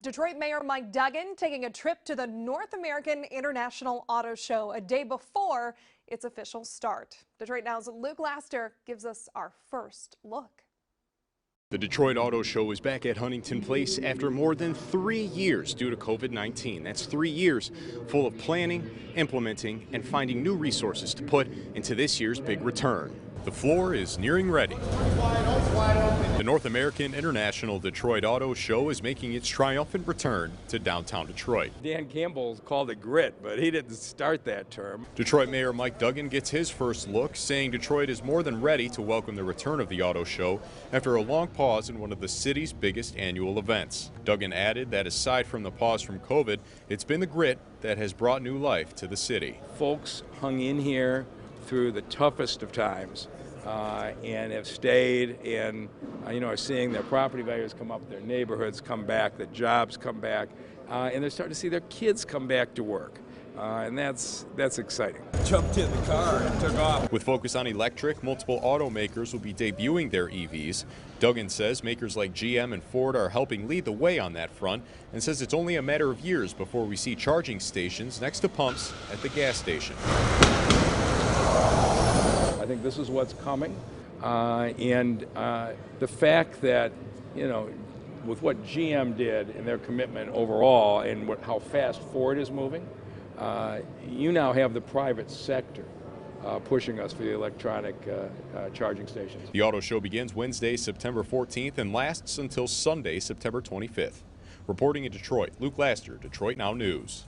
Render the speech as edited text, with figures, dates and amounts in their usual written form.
Detroit Mayor Mike Duggan taking a trip to the North American International Auto Show a day before its official start. Detroit Now's Luke Laster gives us our first look. The Detroit Auto Show is back at Huntington Place after more than 3 years due to COVID-19. That's 3 years full of planning, implementing, and finding new resources to put into this year's big return. The floor is nearing ready. The North American International Detroit Auto Show is making its triumphant return to downtown Detroit. Dan Campbell called it grit, but he didn't start that term. Detroit Mayor Mike Duggan gets his first look, saying Detroit is more than ready to welcome the return of the auto show after a long pause in one of the city's biggest annual events. Duggan added that aside from the pause from COVID, it's been the grit that has brought new life to the city. Folks hung in here through the toughest of times and have stayed and are seeing their property values come up, their neighborhoods come back, the jobs come back, and they're starting to see their kids come back to work. And that's exciting. Jumped in the car and took off. With focus on electric, multiple automakers will be debuting their EVs. Duggan says makers like GM and Ford are helping lead the way on that front and says it's only a matter of years before we see charging stations next to pumps at the gas station. I think this is what's coming, and the fact that, with what GM did and their commitment overall and how fast Ford is moving, you now have the private sector pushing us for the electronic charging stations. The auto show begins Wednesday, September 14th and lasts until Sunday, September 25th. Reporting in Detroit, Luke Laster, Detroit Now News.